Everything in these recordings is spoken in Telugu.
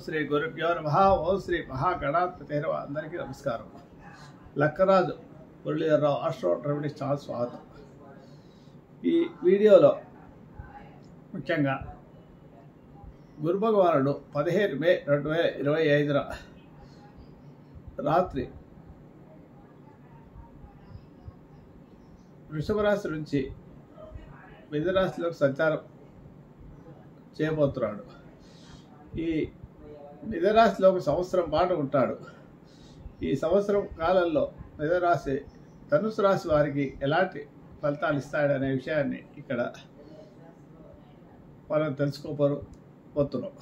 శ్రీ గురుభ్యో నమః. ఓం శ్రీ మహాగణాధిపతే నమః. అందరికీ నమస్కారం. లక్కరాజు మురళీధరరావు ఆస్ట్రోట్రమిడి ఛానల్ స్వాగతం. ఈ వీడియోలో ముఖ్యంగా గురు భగవానుడు 15 మే 2025 రాత్రి వృషభ రాశి నుంచి మిథున రాశిలోకి సంచారం చేయబోతున్నాడు. ఈ మిథున రాశిలో ఒక సంవత్సరం పాటు ఉంటాడు. ఈ సంవత్సరం కాలంలో మిథున రాశి ధనుసు రాశి వారికి ఎలాంటి ఫలితాలు ఇస్తాడనే విషయాన్ని ఇక్కడ మనం తెలుసుకోబోతున్నాం.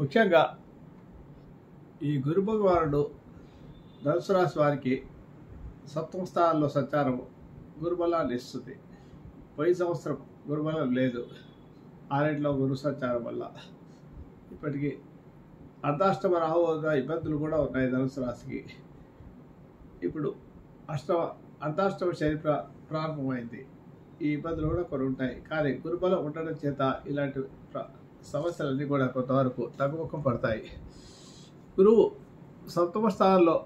ముఖ్యంగా ఈ గురు భగవానుడు ధనుసు రాశి వారికి సప్తమ స్థానంలో సంచారము గురుబలాన్ని ఇస్తుంది. పోయిన సంవత్సరం గురుబలం లేదు. ఆరింట్లో గురు సంచారం వల్ల ఇప్పటికీ అర్ధాష్టమ రాహువుగా ఇబ్బందులు కూడా ఉన్నాయి ధనుసు రాశికి. ఇప్పుడు అర్ధాష్టమ శని ప్రారంభమైంది. ఈ ఇబ్బందులు కూడా కొన్ని ఉంటాయి. కానీ గురుబలం ఉండడం చేత ఇలాంటి సమస్యలన్నీ కూడా కొంతవరకు తగ్గుముఖం పడతాయి. గురువు సప్తమ స్థానంలో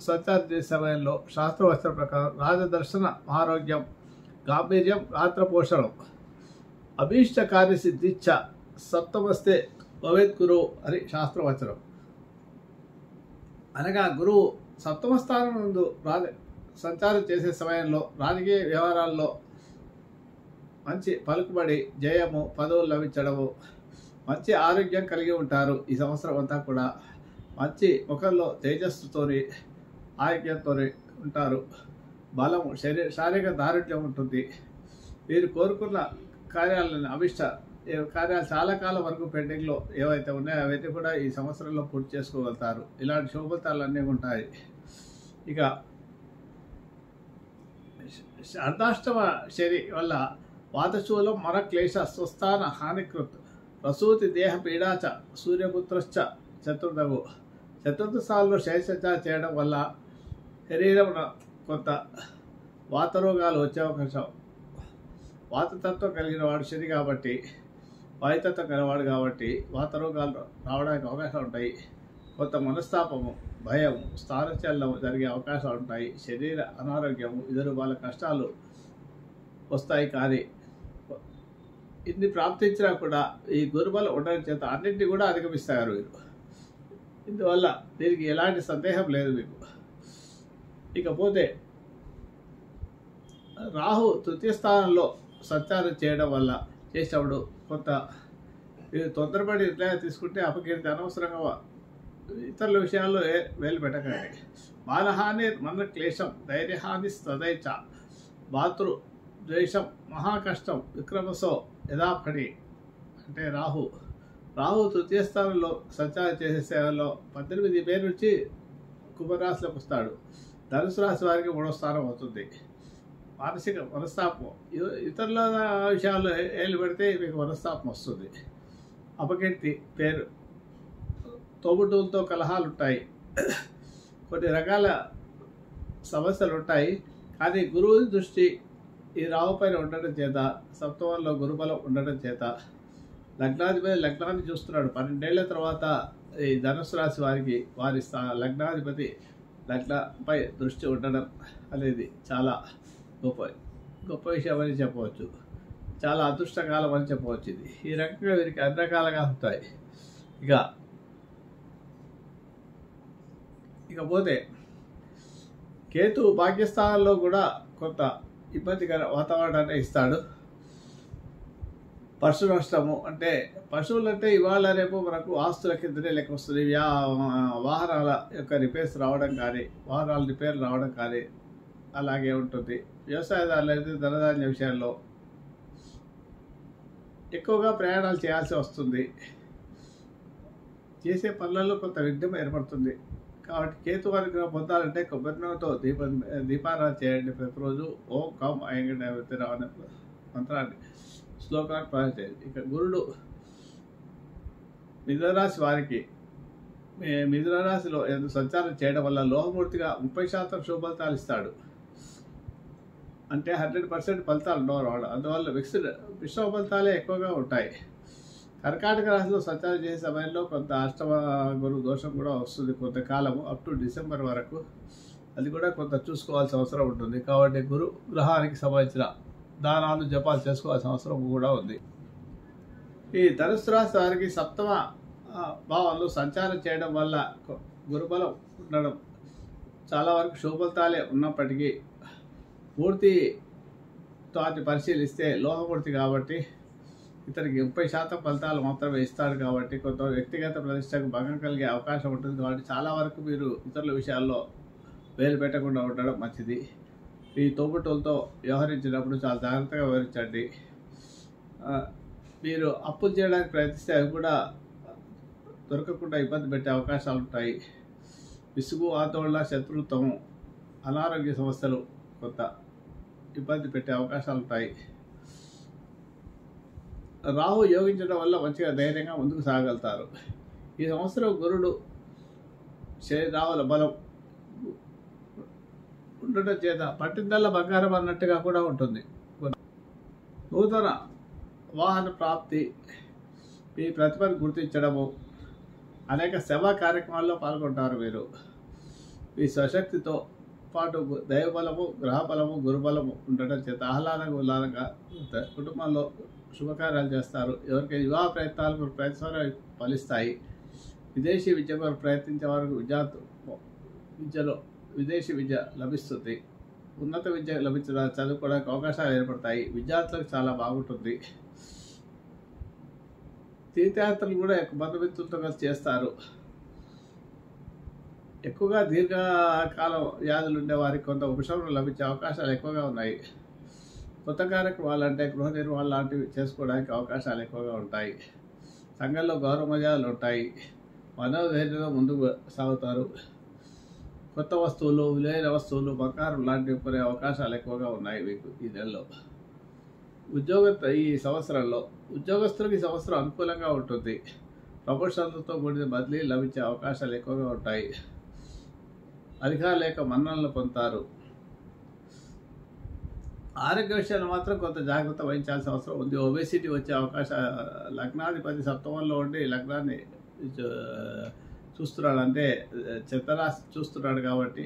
సంచారం చేసే సమయంలో శాస్త్రవస్త్ర ప్రకారం రాజదర్శన, ఆరోగ్యం, గాంభీర్యం, గాత్రపోషణం, అభీష్ట కార్యసిద్ధిచ్చ సప్తమస్తే భవేత్ గురువు అని శాస్త్రవచనం. అనగా గురువు సప్తమ స్థానం నందు సంచారం చేసే సమయంలో రాజకీయ వ్యవహారాల్లో మంచి పలుకుబడి, జయము, పదవులు లభించడము, మంచి ఆరోగ్యం కలిగి ఉంటారు. ఈ సంవత్సరం అంతా కూడా మంచి ముఖంలో తేజస్సుతోని ఆరోగ్యంతో ఉంటారు. బలము, శారీరక దారుఢ్యం ఉంటుంది. వీరు కోరుకున్న కార్యాలను కార్యాలు చాలా కాలం వరకు పెండింగ్లో ఏవైతే ఉన్నాయో అవన్నీ కూడా ఈ సంవత్సరంలో పూర్తి చేసుకోగలుగుతారు. ఇలాంటి శుభఫలితాలు అన్నీ ఉంటాయి. ఇక అర్ధాష్టమ శని వల్ల వాతశూలం, మరక్లేశ, స్వస్థాన హానికృత్, ప్రసూతి, దేహ పీడాచ, సూర్యపుత్రశ్చ చతుర్థవు. చతుర్థ స్థానంలో శని సంచారం చేయడం వల్ల శరీరం కొంత వాతరోగాలు వచ్చే అవకాశం. వాతతత్వం కలిగిన వాడు శని కాబట్టి, వాయుతత్వం కలిగినవాడు కాబట్టి వాతరోగాలు రావడానికి అవకాశాలు ఉంటాయి. కొంత మనస్తాపము, భయము, స్థానచలనము జరిగే అవకాశాలు ఉంటాయి. శరీర అనారోగ్యము, ఇద్దరు వాళ్ళ కష్టాలు వస్తాయి. కానీ ఇన్ని ప్రాప్తించినా కూడా ఈ గురుబలం ఉండడం చేత అన్నింటినీ కూడా అధిగమిస్తారు వీరు. ఇందువల్ల దీనికి ఎలాంటి సందేహం లేదు మీకు. ఇకపోతే రాహు తృతీయ స్థానంలో సంచారం చేయడం వల్ల చేసినప్పుడు కొంత తొందరపడి నిర్ణయం తీసుకుంటే అపకీర్తి, అనవసరంగా ఇతరుల విషయాల్లో వేలు పెట్టకండి. మానహాని, మన క్లేశం, ధైర్యహాని, తదైచ, భాతృ ద్వేషం, మహాకష్టం, విక్రమసో యథాపడి. అంటే రాహు తృతీయ స్థానంలో సంచారం చేసే సేవల్లో 18 మే నుంచి కుంభరాశిలోకి వస్తాడు. ధనుసు రాశి వారికి 3వ స్థానం అవుతుంది. మానసిక మనస్తాపం, ఇతరుల విషయాల్లో ఏళ్ళు పెడితే మీకు మనస్తాపం వస్తుంది. అపకీర్తి, పేరు, తోబుట్టువులతో కలహాలు ఉంటాయి. కొన్ని రకాల సమస్యలు ఉంటాయి. కానీ గురువు దృష్టి ఈ రావు పైన ఉండడం చేత, సప్తమంలో గురుబలం ఉండడం చేత లగ్నాధిపతి లగ్నాన్ని చూస్తున్నాడు. 12 ఏళ్ల తర్వాత ఈ ధనుసు రాశి వారికి వారి లగ్నాధిపతి లగ్నంపై దృష్టి ఉండడం అనేది చాలా గొప్ప విషయం అని చెప్పవచ్చు. చాలా అదృష్టకాలం అని చెప్పవచ్చు. ఇది ఈ రకంగా వీరికి అన్ని రకాలుగా ఉంటాయి. ఇకపోతే కేతు భాగ్యస్థానంలో కూడా కొంత ఇబ్బందికర వాతావరణాన్ని ఇస్తాడు. పశు నష్టము, అంటే పశువులు అంటే ఇవాళ రేపు మనకు ఆస్తుల కిందనే లెక్క వస్తుంది. వాహనాల యొక్క రిపేర్స్ రావడం కానీ, వాహనాల రిపేర్లు రావడం కానీ అలాగే ఉంటుంది. వ్యవసాయదారులు అయితే ధనధాన్య విషయాల్లో ఎక్కువగా ప్రయాణాలు చేయాల్సి వస్తుంది. చేసే పనులలో కొంత విఘ్నం ఏర్పడుతుంది. కాబట్టి కేతు అనుగ్రహం పొందాలంటే కొబ్బరి నూనెతో దీపారాధన చేయండి ప్రతిరోజు. ఓం కం ఐంగ అనే మంత్రాన్ని, శ్లోకాన్ని ప్రార్థన చేయండి. ఇక గురుడు మిథున రాశి వారికి మిథున రాశిలో సంచారం చేయడం వల్ల లోహమూర్తిగా 30% శుభఫలితాలు ఇస్తాడు. అంటే 100% ఫలితాలు ఉండవు. అందువల్ల మిశ్రమ ఫలితాలే ఎక్కువగా ఉంటాయి. కర్కాటక రాశిలో సంచారం చేసే సమయంలో కొంత అష్టమ గురు దోషం కూడా వస్తుంది కొంతకాలము అప్ టు డిసెంబర్ వరకు. అది కూడా కొంత చూసుకోవాల్సిన అవసరం ఉంటుంది. కాబట్టి గురు గ్రహానికి సంబంధించిన దానాలు జపాలు చేసుకోవాల్సిన అవసరం కూడా ఉంది. ఈ ధనుసు రాశి వారికి సప్తమ భావంలో సంచారం చేయడం వల్ల గురుబలం ఉండడం చాలా వరకు శుభఫలితాలే ఉన్నప్పటికీ పూర్తి తాటి పరిశీలిస్తే లోహమూర్తి కాబట్టి ఇతనికి 30% ఫలితాలు మాత్రమే ఇస్తాడు. కాబట్టి కొంత వ్యక్తిగత ప్రతిష్టకు భంగం కలిగే అవకాశం ఉంటుంది. కాబట్టి చాలా వరకు మీరు ఇతరుల విషయాల్లో వేలు పెట్టకుండా ఉండడం మంచిది. ఈ తోబుట్టులతో వ్యవహరించినప్పుడు చాలా జాగ్రత్తగా వ్యవహరించండి. మీరు అప్పులు చేయడానికి ప్రయత్నిస్తే అవి కూడా దొరకకుండా ఇబ్బంది పెట్టే అవకాశాలు ఉంటాయి. విసుగు, ఆందోళన, శత్రుత్వం, అనారోగ్య సమస్యలు కొంత ఇబ్బంది పెట్టే అవకాశాలు ఉంటాయి. రాహు యోగించడం వల్ల మంచిగా ధైర్యంగా ముందుకు సాగలుగుతారు. ఈ సంవత్సరం గురుడు రాహుల బలం ఉండటం చేత పట్టిందల్లా బంగారం అన్నట్టుగా కూడా ఉంటుంది. నూతన వాహన ప్రాప్తి, మీ ప్రతిభను గుర్తించడము, అనేక సేవా కార్యక్రమాల్లో పాల్గొంటారు. మీరు మీ స్వశక్తితో పాటు దైవబలము, గ్రహబలము, గురుబలము ఉండటం చేత ఆహ్లాదంగా ఉల్లాదంగా కుటుంబంలో శుభకార్యాలు చేస్తారు. ఎవరికైనా వివాహ ప్రయత్నాలకు ప్రయత్నాలు ఫలిస్తాయి. విదేశీ విద్య కొరకు ప్రయత్నించే వారికి విద్యలో విదేశీ విద్య లభిస్తుంది. ఉన్నత విద్య లభించడానికి చదువుకోవడానికి అవకాశాలు ఏర్పడతాయి. విద్యార్థులకు చాలా బాగుంటుంది. తీర్థయాత్రలు కూడా బంధుమిత్రులతో కలిసి చేస్తారు. ఎక్కువగా దీర్ఘకాలం వ్యాధులు ఉండే వారికి కొంత ఉపశమనం లభించే అవకాశాలు ఎక్కువగా ఉన్నాయి. కొత్త కార్యక్రమాలు అంటే గృహ నిర్వహణ లాంటివి చేసుకోవడానికి అవకాశాలు ఎక్కువగా ఉంటాయి. సంఘంలో గౌరవ మర్యాదలు ఉంటాయి. మనోధైర్యంగా ముందుకు సాగుతారు. కొత్త వస్తువులు, విలువైన వస్తువులు, బంగారం లాంటివి కొనే అవకాశాలు ఎక్కువగా ఉన్నాయి మీకు ఈ నెలలో. ఈ సంవత్సరంలో ఉద్యోగస్తులకు ఈ సంవత్సరం అనుకూలంగా ఉంటుంది. ప్రమోషన్లతో కూడిన బదిలీ లభించే అవకాశాలు ఎక్కువగా ఉంటాయి. అధికారుల యొక్క మన్ననలు పొందుతారు. ఆరోగ్య విషయాలు మాత్రం కొంత జాగ్రత్త వహించాల్సిన అవసరం ఉంది. ఒబేసిటీ వచ్చే అవకాశం, లగ్నాధిపతి సప్తమంలో ఉండి లగ్నాన్ని చూస్తున్నాడు, అంటే చిత్తరాశి చూస్తున్నాడు. కాబట్టి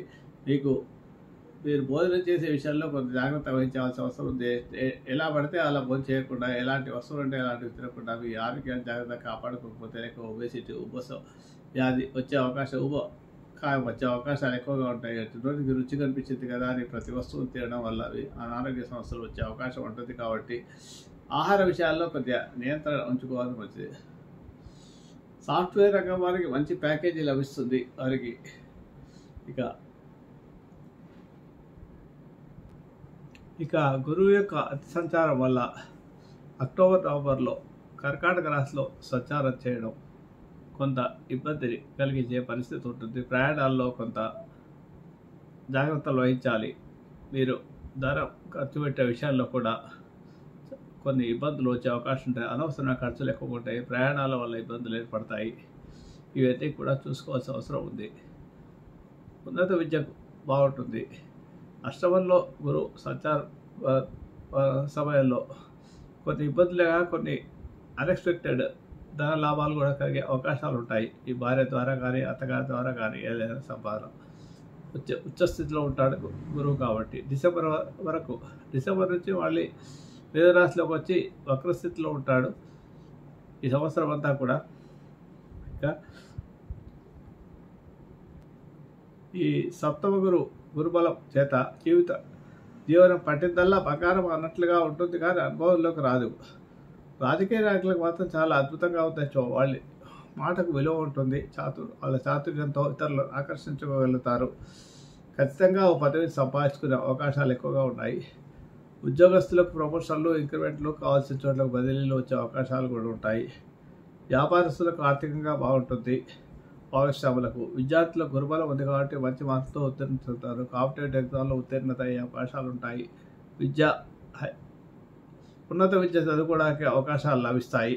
మీరు భోజనం చేసే విషయంలో కొంత జాగ్రత్త వహించాల్సిన అవసరం ఉంది. ఎలా పడితే అలా భోజనం చేయకుండా, ఎలాంటి వస్తువులు అంటే అలాంటివి తినకుండా మీ ఆరోగ్యాన్ని జాగ్రత్తగా కాపాడుకోకపోతే ఒబేసిటీ, ఉబ్బసం వ్యాధి వచ్చే అవకాశం, కాయం వచ్చే అవకాశాలు ఎక్కువగా ఉంటాయి. నోటికి రుచి కనిపించింది కదా అని ప్రతి వస్తువును తినడం వల్ల అనారోగ్య సమస్యలు వచ్చే అవకాశం ఉంటుంది. కాబట్టి ఆహార విషయాల్లో కొద్దిగా నియంత్రణ ఉంచుకోవాలి మంచిది. సాఫ్ట్వేర్ రంగం వారికి మంచి ప్యాకేజీ లభిస్తుంది. వారికి ఇక గురువు యొక్క అతి సంచారం వల్ల అక్టోబర్, నవంబర్లో కర్కాటక రాశిలో సంచారం చేయడం కొంత ఇబ్బందిని కలిగించే పరిస్థితి ఉంటుంది. ప్రయాణాల్లో కొంత జాగ్రత్తలు వహించాలి. మీరు ధనం ఖర్చు పెట్టే విషయాల్లో కూడా కొన్ని ఇబ్బందులు వచ్చే అవకాశం ఉంటాయి. అనవసరమైన ఖర్చులు ఎక్కువ ఉంటాయి. ప్రయాణాల వల్ల ఇబ్బందులు ఏర్పడతాయి. ఇవన్నీ కూడా చూసుకోవాల్సిన అవసరం ఉంది. ఉన్నత విద్యకు బాగుంటుంది. అష్టమంలో గురు సంచార సమయంలో కొన్ని ఇబ్బందులుగా కొన్ని అన్ఎక్స్పెక్టెడ్ ధన లాభాలు కూడా కలిగే అవకాశాలు ఉంటాయి. ఈ భార్య ద్వారా కానీ, అత్తగారి ద్వారా కానీ ఏదైనా సంపాదన ఉచ్చస్థితిలో ఉంటాడు గురువు. కాబట్టి డిసెంబర్ నుంచి మళ్ళీ మేధరాశిలోకి వచ్చి వక్రస్థితిలో ఉంటాడు ఈ సంవత్సరం అంతా కూడా. ఇంకా ఈ సప్తమ గురుబలం చేత జీవనం పట్టిందల్లా బంగారం అన్నట్లుగా ఉంటుంది, కానీ అనుభవంలోకి రాదు. రాజకీయ నాయకులకు మాత్రం చాలా అద్భుతంగా అవుతాయి. వాళ్ళ మాటకు విలువ ఉంటుంది. వాళ్ళ చాతుర్యంతో ఇతరులు ఆకర్షించుకోగలుగుతారు. ఖచ్చితంగా ఓ పదవిని సంపాదించుకునే అవకాశాలు ఎక్కువగా ఉన్నాయి. ఉద్యోగస్తులకు ప్రమోషన్లు, ఇంక్రిమెంట్లు, కావాల్సిన చోట్లకు బదిలీలు వచ్చే అవకాశాలు కూడా ఉంటాయి. వ్యాపారస్తులకు ఆర్థికంగా బాగుంటుంది. భాగస్వాములకు, విద్యార్థులకు గురుబలం ఉంది కాబట్టి మంచి మార్కులతో ఉత్తీర్ణత చెందుతారు. కాంపిటేటివ్ ఎగ్జామ్లో ఉత్తీర్ణత అయ్యే అవకాశాలు ఉంటాయి. ఉన్నత విద్య చదువుకోవడానికి అవకాశాలు లభిస్తాయి.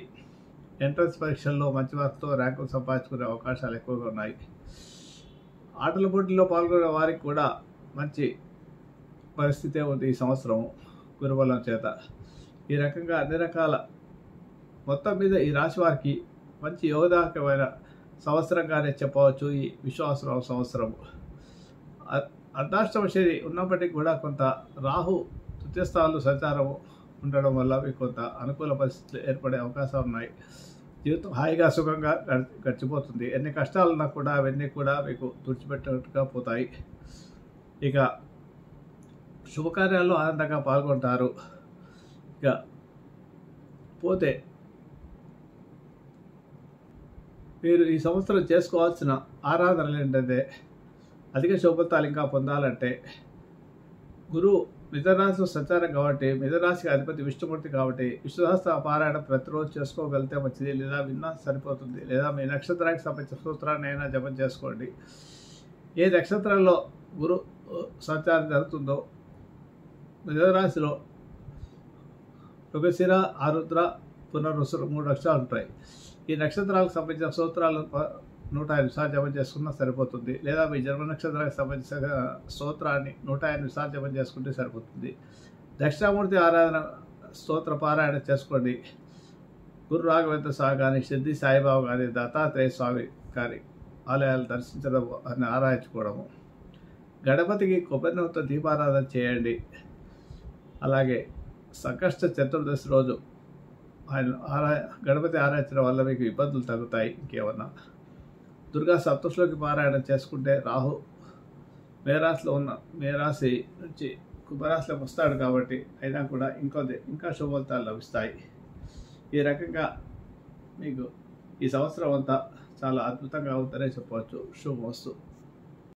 ఎంట్రన్స్ పరీక్షల్లో మంచి మార్కులతో ర్యాంకులు సంపాదించుకునే అవకాశాలు ఎక్కువగా ఉన్నాయి. ఆటల పోటీల్లో పాల్గొనే వారికి కూడా మంచి పరిస్థితే ఉంది ఈ సంవత్సరం గురుబలం చేత. ఈ రకంగా అన్ని రకాల మొత్తం మీద ఈ రాశి వారికి మంచి యోగదాయకమైన సంవత్సరంగానే చెప్పవచ్చు ఈ విశ్వావసునామ సంవత్సరం. అర్ధాష్టమ శని ఉన్నప్పటికీ కూడా కొంత రాహు తృతీయ స్థానంలో సంచారం ఉండడం వల్ల మీకు కొంత అనుకూల పరిస్థితులు ఏర్పడే అవకాశాలు ఉన్నాయి. జీవితం హాయిగా సుఖంగా గడిచిపోతుంది. ఎన్ని కష్టాలున్నా కూడా అవన్నీ కూడా మీకు తుడిచిపెట్టేట్టుగా పోతాయి. ఇక శుభకార్యాల్లో ఆనందంగా పాల్గొంటారు. ఇక పోతే మీరు ఈ సంవత్సరం చేసుకోవాల్సిన ఆరాధనలు ఏంటంటే, అధిక శుభఫలితాలు ఇంకా పొందాలంటే గురువు మిథునరాశిలో సంచారం కాబట్టి, మిథునరాశికి అధిపతి విష్ణుమూర్తి కాబట్టి విష్ణు సహస్ర పారాయణం ప్రతిరోజు చేసుకోగలిగితే మంచిది. లేదా విన్నా సరిపోతుంది. లేదా మీ నక్షత్రానికి సంబంధించిన సూత్రాన్ని అయినా జపం చేసుకోండి. ఏ నక్షత్రంలో గురు సంచారం జరుగుతుందో మిథునరాశిలో మృగశిర, ఆరుద్ర, పునర్వసు 3 నక్షత్రాలు ఉంటాయి. ఈ నక్షత్రాలకు సంబంధించిన సూత్రాలు 108 సార్లు జపం చేసుకున్నా సరిపోతుంది. లేదా మీ జన్మ నక్షత్రానికి సంబంధించిన స్తోత్రాన్ని 108 సార్లు జపం చేసుకుంటే సరిపోతుంది. దక్షిణామూర్తి ఆరాధన స్తోత్ర పారాయణ చేసుకోండి. గురు రాఘవేంద్ర స్వామి కానీ, సిద్ధి సాయిబాబా కానీ, దత్తాత్రేయ స్వామి కానీ ఆలయాలు దర్శించడం అని ఆరాయించుకోవడము. గణపతికి కొబ్బరి నూనెతో దీపారాధన చేయండి. అలాగే సంకష్ట చతుర్దశి రోజు ఆయన గణపతి ఆరాధించడం వల్ల మీకు ఇబ్బందులు తగ్గుతాయి. ఇంకేమన్నా దుర్గా సప్తశ్లోకి పారాయణం చేసుకుంటే రాహు మేరాశిలో ఉన్న మేరాశి నుంచి కుంభరాశిలోకి వస్తాడు కాబట్టి అయినా కూడా ఇంకా శుభఫలితాలు లభిస్తాయి. ఈ రకంగా మీకు ఈ సంవత్సరం అంతా చాలా అద్భుతంగా అవుతారని చెప్పవచ్చు. శుభమస్తు.